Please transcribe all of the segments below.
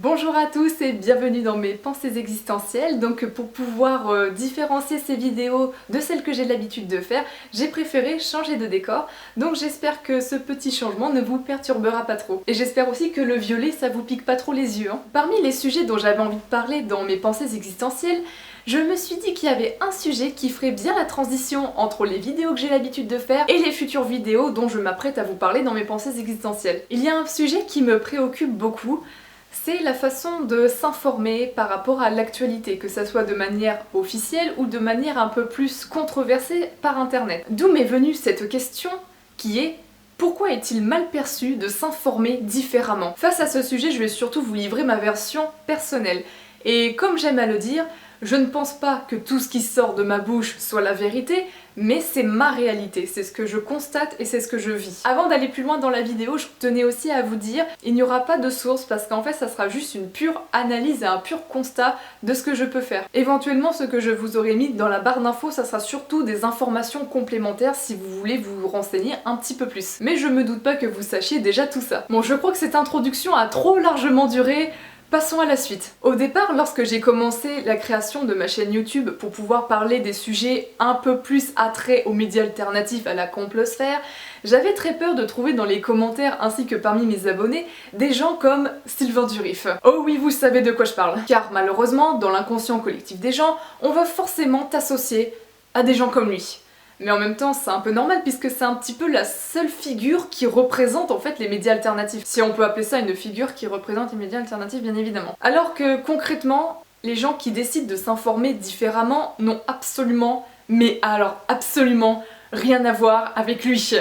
Bonjour à tous et bienvenue dans mes pensées existentielles. Donc pour pouvoir différencier ces vidéos de celles que j'ai l'habitude de faire, j'ai préféré changer de décor. Donc j'espère que ce petit changement ne vous perturbera pas trop. Et j'espère aussi que le violet ça vous pique pas trop les yeux. Parmi les sujets dont j'avais envie de parler dans mes pensées existentielles, je me suis dit qu'il y avait un sujet qui ferait bien la transition entre les vidéos que j'ai l'habitude de faire et les futures vidéos dont je m'apprête à vous parler dans mes pensées existentielles. Il y a un sujet qui me préoccupe beaucoup. C'est la façon de s'informer par rapport à l'actualité, que ça soit de manière officielle ou de manière un peu plus controversée par internet. D'où m'est venue cette question qui est: pourquoi est-il mal perçu de s'informer différemment? Face à ce sujet, je vais surtout vous livrer ma version personnelle. Et comme j'aime à le dire, je ne pense pas que tout ce qui sort de ma bouche soit la vérité, mais c'est ma réalité, c'est ce que je constate et c'est ce que je vis. Avant d'aller plus loin dans la vidéo, je tenais aussi à vous dire, il n'y aura pas de source parce qu'en fait ça sera juste une pure analyse et un pur constat de ce que je peux faire. Éventuellement ce que je vous aurai mis dans la barre d'infos, ça sera surtout des informations complémentaires si vous voulez vous renseigner un petit peu plus. Mais je me doute pas que vous sachiez déjà tout ça. Bon, je crois que cette introduction a trop largement duré. Passons à la suite. Au départ, lorsque j'ai commencé la création de ma chaîne YouTube pour pouvoir parler des sujets un peu plus attraits aux médias alternatifs à la complosphère, j'avais très peur de trouver dans les commentaires ainsi que parmi mes abonnés des gens comme Sylvain Durif. Oh oui, vous savez de quoi je parle. Car malheureusement, dans l'inconscient collectif des gens, on va forcément t'associer à des gens comme lui. Mais en même temps, c'est un peu normal puisque c'est un petit peu la seule figure qui représente en fait les médias alternatifs. Si on peut appeler ça une figure qui représente les médias alternatifs, bien évidemment. Alors que concrètement, les gens qui décident de s'informer différemment n'ont absolument, mais alors absolument, rien à voir avec lui.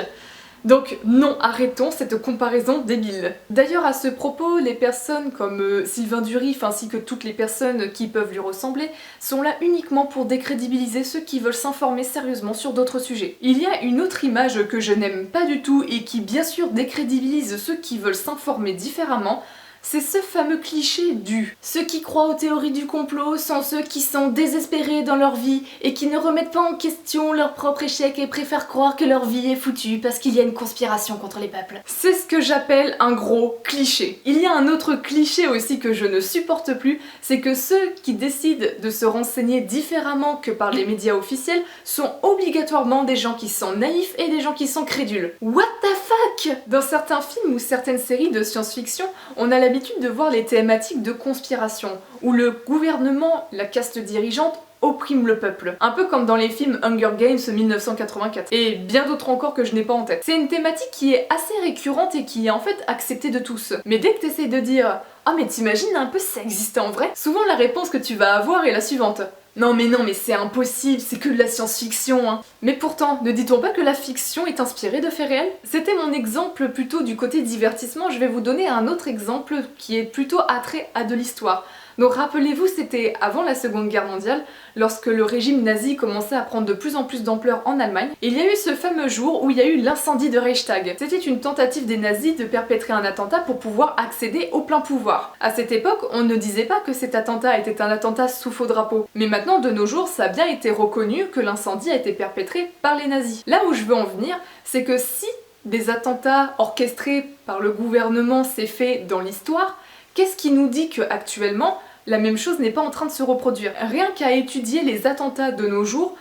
Donc non, arrêtons cette comparaison débile. D'ailleurs à ce propos, les personnes comme Sylvain Durif ainsi que toutes les personnes qui peuvent lui ressembler sont là uniquement pour décrédibiliser ceux qui veulent s'informer sérieusement sur d'autres sujets. Il y a une autre image que je n'aime pas du tout et qui bien sûr décrédibilise ceux qui veulent s'informer différemment. C'est ce fameux cliché du « ceux qui croient aux théories du complot sont ceux qui sont désespérés dans leur vie et qui ne remettent pas en question leur propre échec et préfèrent croire que leur vie est foutue parce qu'il y a une conspiration contre les peuples. » C'est ce que j'appelle un gros cliché. Il y a un autre cliché aussi que je ne supporte plus, c'est que ceux qui décident de se renseigner différemment que par les médias officiels sont obligatoirement des gens qui sont naïfs et des gens qui sont crédules. What the fuck? Dans certains films ou certaines séries de science-fiction, on a l'habitude de voir les thématiques de conspiration, où le gouvernement, la caste dirigeante, opprime le peuple. Un peu comme dans les films Hunger Games 1984. Et bien d'autres encore que je n'ai pas en tête. C'est une thématique qui est assez récurrente et qui est en fait acceptée de tous. Mais dès que tu essaies de dire « Ah mais t'imagines un peu si ça existait en vrai ?» souvent la réponse que tu vas avoir est la suivante. Non mais c'est impossible, c'est que de la science-fiction hein. Mais pourtant, ne dit-on pas que la fiction est inspirée de faits réels? C'était mon exemple plutôt du côté divertissement, je vais vous donner un autre exemple qui est plutôt attrait à de l'histoire. Donc rappelez-vous, c'était avant la Seconde Guerre mondiale, lorsque le régime nazi commençait à prendre de plus en plus d'ampleur en Allemagne, et il y a eu ce fameux jour où il y a eu l'incendie de Reichstag. C'était une tentative des nazis de perpétrer un attentat pour pouvoir accéder au plein pouvoir. À cette époque, on ne disait pas que cet attentat était un attentat sous faux drapeau. Mais maintenant, de nos jours, ça a bien été reconnu que l'incendie a été perpétré par les nazis. Là où je veux en venir, c'est que si des attentats orchestrés par le gouvernement s'est fait dans l'histoire, qu'est-ce qui nous dit qu'actuellement, la même chose n'est pas en train de se reproduire? Rien qu'à étudier les attentats de nos jours,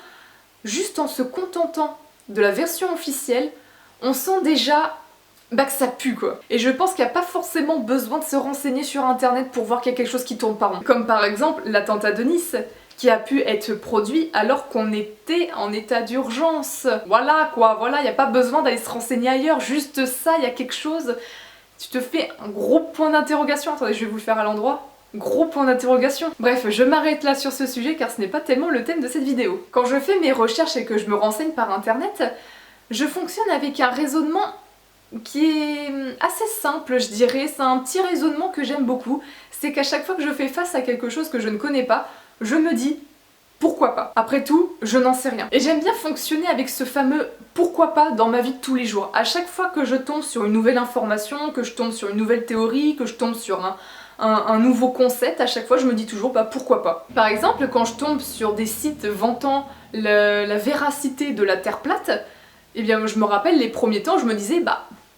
juste en se contentant de la version officielle, on sent déjà que ça pue quoi. Et je pense qu'il n'y a pas forcément besoin de se renseigner sur internet pour voir qu'il y a quelque chose qui tourne pas rond. Comme par exemple l'attentat de Nice, qui a pu être produit alors qu'on était en état d'urgence. Voilà quoi, voilà, il n'y a pas besoin d'aller se renseigner ailleurs, juste ça, il y a quelque chose. Tu te fais un gros point d'interrogation. Attendez, je vais vous le faire à l'endroit. Gros point d'interrogation. Bref, je m'arrête là sur ce sujet car ce n'est pas tellement le thème de cette vidéo. Quand je fais mes recherches et que je me renseigne par internet, je fonctionne avec un raisonnement qui est assez simple, je dirais. C'est un petit raisonnement que j'aime beaucoup. C'est qu'à chaque fois que je fais face à quelque chose que je ne connais pas, je me dis pourquoi pas. Après tout, je n'en sais rien. Et j'aime bien fonctionner avec ce fameux pourquoi pas dans ma vie de tous les jours. À chaque fois que je tombe sur une nouvelle information, que je tombe sur une nouvelle théorie, que je tombe sur un nouveau concept, à chaque fois je me dis toujours pourquoi pas. Par exemple, quand je tombe sur des sites vantant la véracité de la Terre plate, eh bien je me rappelle les premiers temps, je me disais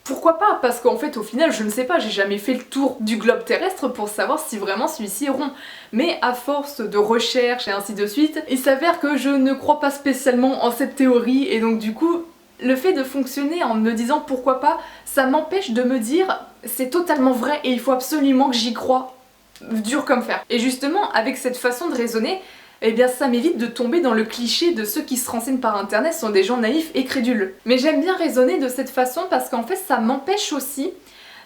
pourquoi pas? Parce qu'en fait, au final, je ne sais pas, j'ai jamais fait le tour du globe terrestre pour savoir si vraiment celui-ci est rond. Mais à force de recherche et ainsi de suite, il s'avère que je ne crois pas spécialement en cette théorie, et donc du coup, le fait de fonctionner en me disant pourquoi pas, ça m'empêche de me dire c'est totalement vrai et il faut absolument que j'y croie, dur comme fer. Et justement, avec cette façon de raisonner, eh bien ça m'évite de tomber dans le cliché de ceux qui se renseignent par internet sont des gens naïfs et crédules. Mais j'aime bien raisonner de cette façon parce qu'en fait ça m'empêche aussi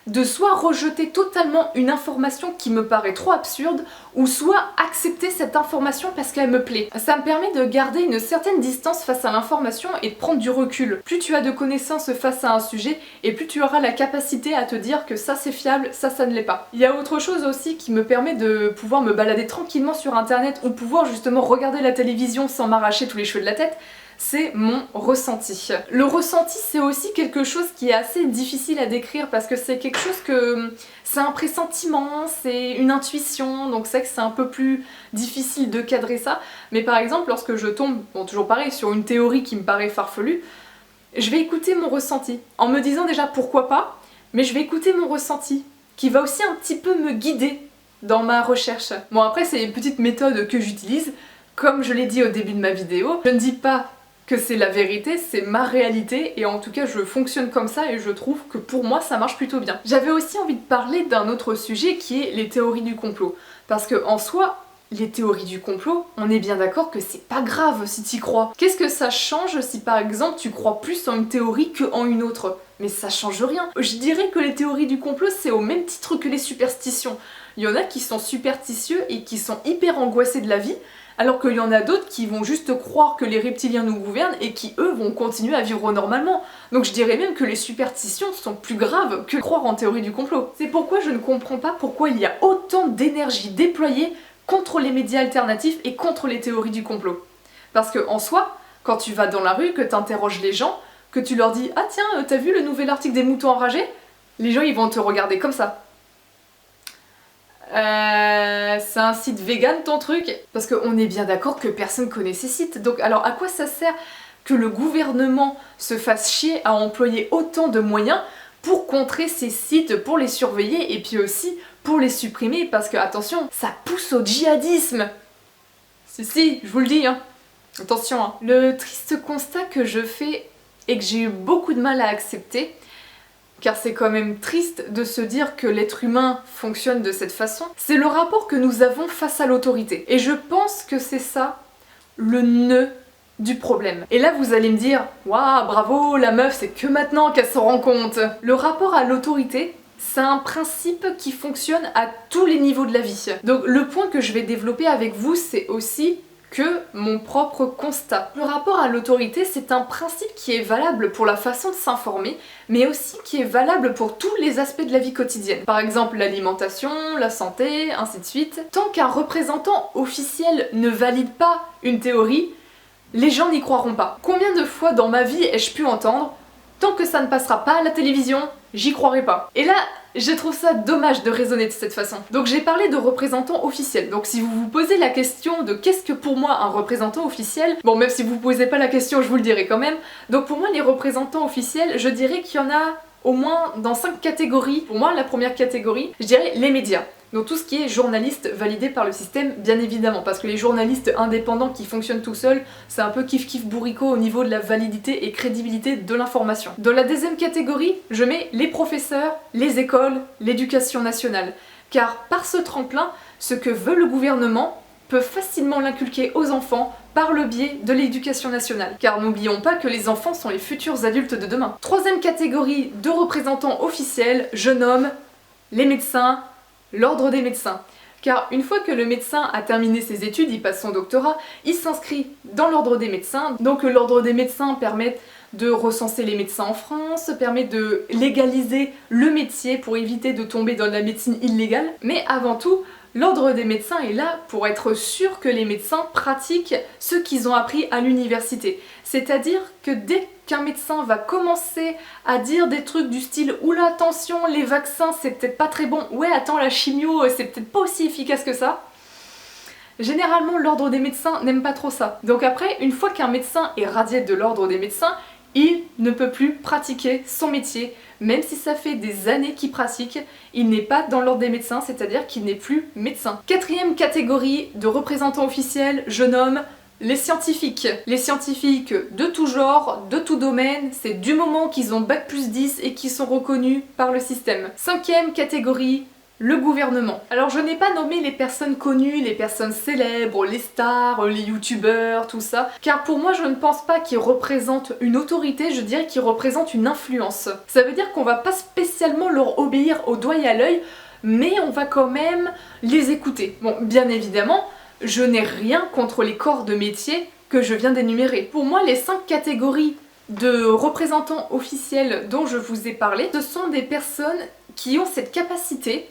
de soit rejeter totalement une information qui me paraît trop absurde, ou soit accepter cette information parce qu'elle me plaît. Ça me permet de garder une certaine distance face à l'information et de prendre du recul. Plus tu as de connaissances face à un sujet, et plus tu auras la capacité à te dire que ça c'est fiable, ça ne l'est pas. Il y a autre chose aussi qui me permet de pouvoir me balader tranquillement sur internet, ou pouvoir justement regarder la télévision sans m'arracher tous les cheveux de la tête, c'est mon ressenti. Le ressenti, c'est aussi quelque chose qui est assez difficile à décrire parce que c'est quelque chose que... c'est un pressentiment, c'est une intuition, donc c'est vrai que c'est un peu plus difficile de cadrer ça. Mais par exemple, lorsque je tombe, bon toujours pareil, sur une théorie qui me paraît farfelue, je vais écouter mon ressenti, en me disant déjà pourquoi pas, mais je vais écouter mon ressenti, qui va aussi un petit peu me guider dans ma recherche. Bon après, c'est une petite méthode que j'utilise. Comme je l'ai dit au début de ma vidéo, je ne dis pas que c'est la vérité, c'est ma réalité, et en tout cas je fonctionne comme ça et je trouve que pour moi ça marche plutôt bien. J'avais aussi envie de parler d'un autre sujet qui est les théories du complot. Parce que en soi, les théories du complot, on est bien d'accord que c'est pas grave si t'y crois. Qu'est-ce que ça change si par exemple tu crois plus en une théorie qu'en une autre? Mais ça change rien. Je dirais que les théories du complot c'est au même titre que les superstitions. Il y en a qui sont superstitieux et qui sont hyper angoissés de la vie, alors qu'il y en a d'autres qui vont juste croire que les reptiliens nous gouvernent et qui eux vont continuer à vivre normalement. Donc je dirais même que les superstitions sont plus graves que croire en théorie du complot. C'est pourquoi je ne comprends pas pourquoi il y a autant d'énergie déployée contre les médias alternatifs et contre les théories du complot. Parce que en soi, quand tu vas dans la rue, que t'interroges les gens, que tu leur dis « Ah tiens, t'as vu le nouvel article des moutons enragés ?» Les gens ils vont te regarder comme ça. C'est un site vegan ton truc? Parce qu'on est bien d'accord que personne connaît ces sites. Donc alors à quoi ça sert que le gouvernement se fasse chier à employer autant de moyens pour contrer ces sites, pour les surveiller et puis aussi pour les supprimer? Parce que attention, ça pousse au djihadisme. Si, je vous le dis, hein. Attention, hein. Le triste constat que je fais et que j'ai eu beaucoup de mal à accepter, car c'est quand même triste de se dire que l'être humain fonctionne de cette façon, c'est le rapport que nous avons face à l'autorité. Et je pense que c'est ça le nœud du problème. Et là vous allez me dire « Waouh, bravo, la meuf, c'est que maintenant qu'elle s'en rend compte !» Le rapport à l'autorité, c'est un principe qui fonctionne à tous les niveaux de la vie. Donc le point que je vais développer avec vous, c'est aussi que mon propre constat. Le rapport à l'autorité, c'est un principe qui est valable pour la façon de s'informer, mais aussi qui est valable pour tous les aspects de la vie quotidienne. Par exemple l'alimentation, la santé, ainsi de suite. Tant qu'un représentant officiel ne valide pas une théorie, les gens n'y croiront pas. Combien de fois dans ma vie ai-je pu entendre « Tant que ça ne passera pas à la télévision, j'y croirai pas ». Et là, je trouve ça dommage de raisonner de cette façon. Donc j'ai parlé de représentants officiels. Donc si vous vous posez la question de qu'est-ce que pour moi un représentant officiel, bon même si vous posez pas la question je vous le dirai quand même, donc pour moi les représentants officiels, je dirais qu'il y en a au moins dans 5 catégories. Pour moi la première catégorie, je dirais les médias. Donc tout ce qui est journaliste validé par le système, bien évidemment, parce que les journalistes indépendants qui fonctionnent tout seuls, c'est un peu kiff-kiff bourricot au niveau de la validité et crédibilité de l'information. Dans la deuxième catégorie, je mets les professeurs, les écoles, l'éducation nationale. Car par ce tremplin, ce que veut le gouvernement peut facilement l'inculquer aux enfants par le biais de l'éducation nationale. Car n'oublions pas que les enfants sont les futurs adultes de demain. Troisième catégorie de représentants officiels, je nomme les médecins, l'ordre des médecins. Car une fois que le médecin a terminé ses études, il passe son doctorat, il s'inscrit dans l'ordre des médecins. Donc l'ordre des médecins permet de recenser les médecins en France, permet de légaliser le métier pour éviter de tomber dans la médecine illégale. Mais avant tout, l'ordre des médecins est là pour être sûr que les médecins pratiquent ce qu'ils ont appris à l'université. C'est-à-dire que dès qu'un médecin va commencer à dire des trucs du style « Oula, attention, les vaccins c'est peut-être pas très bon, ouais attends la chimio c'est peut-être pas aussi efficace que ça », généralement l'ordre des médecins n'aime pas trop ça. Donc après, une fois qu'un médecin est radié de l'ordre des médecins, il ne peut plus pratiquer son métier. Même si ça fait des années qu'il pratique, il n'est pas dans l'ordre des médecins, c'est-à-dire qu'il n'est plus médecin. Quatrième catégorie de représentants officiels, je nomme les scientifiques. Les scientifiques de tout genre, de tout domaine, c'est du moment qu'ils ont bac+10 et qu'ils sont reconnus par le système. Cinquième catégorie, le gouvernement. Alors je n'ai pas nommé les personnes connues, les personnes célèbres, les stars, les youtubeurs, tout ça, car pour moi je ne pense pas qu'ils représentent une autorité, je dirais qu'ils représentent une influence. Ça veut dire qu'on va pas spécialement leur obéir au doigt et à l'œil, mais on va quand même les écouter. Bon, bien évidemment, je n'ai rien contre les corps de métier que je viens d'énumérer. Pour moi, les 5 catégories de représentants officiels dont je vous ai parlé, ce sont des personnes qui ont cette capacité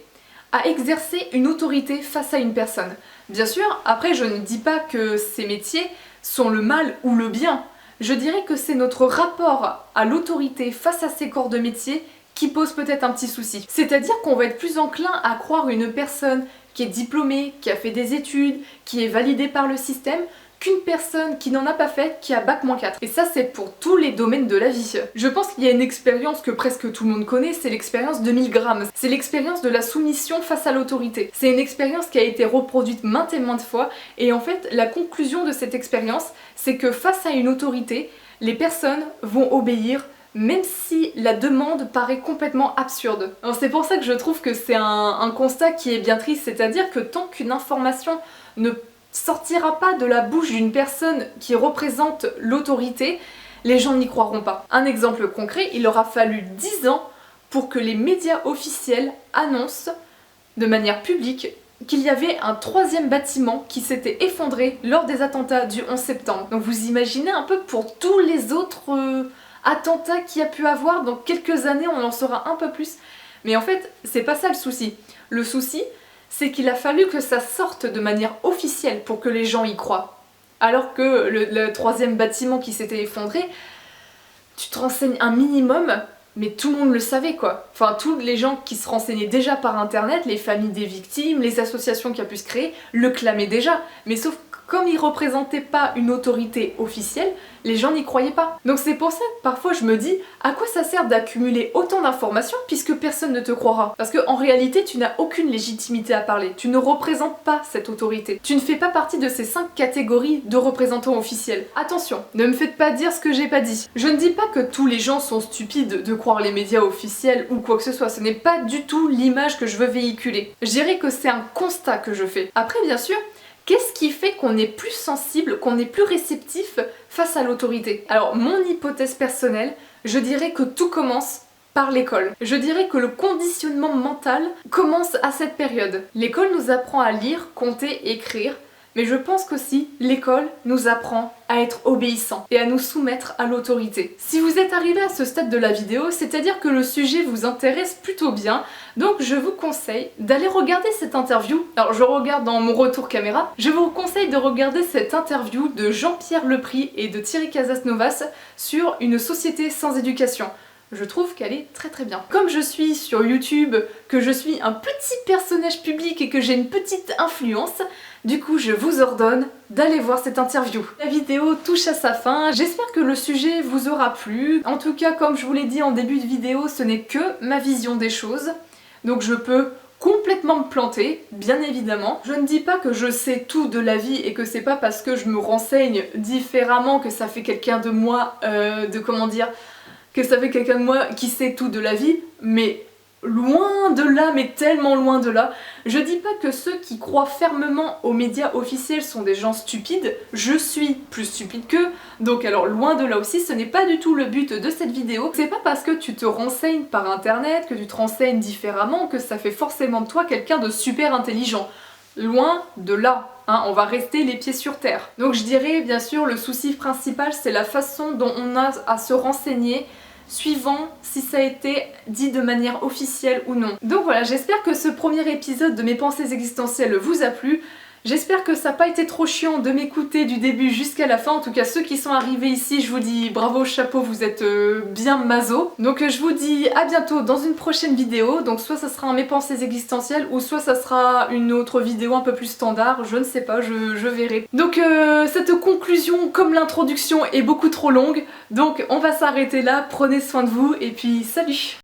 à exercer une autorité face à une personne. Bien sûr, après je ne dis pas que ces métiers sont le mal ou le bien, je dirais que c'est notre rapport à l'autorité face à ces corps de métier qui pose peut-être un petit souci. C'est-à-dire qu'on va être plus enclin à croire une personne qui est diplômée, qui a fait des études, qui est validée par le système, qu'une personne qui n'en a pas fait, qui a bac-4. Et ça c'est pour tous les domaines de la vie. Je pense qu'il y a une expérience que presque tout le monde connaît, c'est l'expérience de Milgram. C'est l'expérience de la soumission face à l'autorité. C'est une expérience qui a été reproduite maintes et maintes fois, et en fait la conclusion de cette expérience, c'est que face à une autorité, les personnes vont obéir même si la demande paraît complètement absurde. C'est pour ça que je trouve que c'est un constat qui est bien triste, c'est-à-dire que tant qu'une information ne sortira pas de la bouche d'une personne qui représente l'autorité, les gens n'y croiront pas. Un exemple concret, il aura fallu 10 ans pour que les médias officiels annoncent de manière publique qu'il y avait un 3e bâtiment qui s'était effondré lors des attentats du 11 septembre. Donc vous imaginez un peu pour tous les autres attentats qu'il y a pu avoir, dans quelques années on en saura un peu plus. Mais en fait, c'est pas ça le souci. Le souci, c'est qu'il a fallu que ça sorte de manière officielle pour que les gens y croient. Alors que le 3e bâtiment qui s'était effondré, tu te renseignes un minimum, mais tout le monde le savait quoi. Enfin, tous les gens qui se renseignaient déjà par internet, les familles des victimes, les associations qui ont pu se créer, le clamaient déjà. Mais sauf que comme ils représentaient pas une autorité officielle, les gens n'y croyaient pas. Donc c'est pour ça que parfois je me dis, à quoi ça sert d'accumuler autant d'informations puisque personne ne te croira? Parce qu'en réalité, tu n'as aucune légitimité à parler. Tu ne représentes pas cette autorité. Tu ne fais pas partie de ces 5 catégories de représentants officiels. Attention, ne me faites pas dire ce que j'ai pas dit. Je ne dis pas que tous les gens sont stupides de croire les médias officiels ou quoi que ce soit. Ce n'est pas du tout l'image que je veux véhiculer. Je dirais que c'est un constat que je fais. Après, bien sûr, qu'est-ce qui fait qu'on est plus sensible, qu'on est plus réceptif face à l'autorité? Alors, mon hypothèse personnelle, je dirais que tout commence par l'école. Je dirais que le conditionnement mental commence à cette période. L'école nous apprend à lire, compter, écrire, mais je pense qu'aussi l'école nous apprend à être obéissant et à nous soumettre à l'autorité. Si vous êtes arrivé à ce stade de la vidéo, c'est-à-dire que le sujet vous intéresse plutôt bien, donc je vous conseille d'aller regarder cette interview. Alors je regarde dans mon retour caméra, je vous conseille de regarder cette interview de Jean-Pierre Lepris et de Thierry Casasnovas sur une société sans éducation. Je trouve qu'elle est très très bien. Comme je suis sur YouTube, que je suis un petit personnage public et que j'ai une petite influence, du coup je vous ordonne d'aller voir cette interview. La vidéo touche à sa fin, j'espère que le sujet vous aura plu. En tout cas, comme je vous l'ai dit en début de vidéo, ce n'est que ma vision des choses, donc je peux complètement me planter, bien évidemment. Je ne dis pas que je sais tout de la vie et que c'est pas parce que je me renseigne différemment que ça fait quelqu'un de moi, que ça fait quelqu'un de moi qui sait tout de la vie, mais loin de là, mais tellement loin de là. Je dis pas que ceux qui croient fermement aux médias officiels sont des gens stupides, je suis plus stupide qu'eux, donc alors loin de là aussi, ce n'est pas du tout le but de cette vidéo. C'est pas parce que tu te renseignes par internet, que tu te renseignes différemment, que ça fait forcément de toi quelqu'un de super intelligent. Loin de là. On va rester les pieds sur terre. Donc je dirais bien sûr le souci principal c'est la façon dont on a à se renseigner suivant si ça a été dit de manière officielle ou non. Donc voilà, j'espère que ce premier épisode de mes pensées existentielles vous a plu. J'espère que ça n'a pas été trop chiant de m'écouter du début jusqu'à la fin. En tout cas, ceux qui sont arrivés ici, je vous dis bravo, chapeau, vous êtes bien maso. Donc je vous dis à bientôt dans une prochaine vidéo. Donc soit ça sera mes pensées existentielles ou soit ça sera une autre vidéo un peu plus standard. Je ne sais pas, je verrai. Donc cette conclusion, comme l'introduction, est beaucoup trop longue. Donc on va s'arrêter là. Prenez soin de vous et puis salut!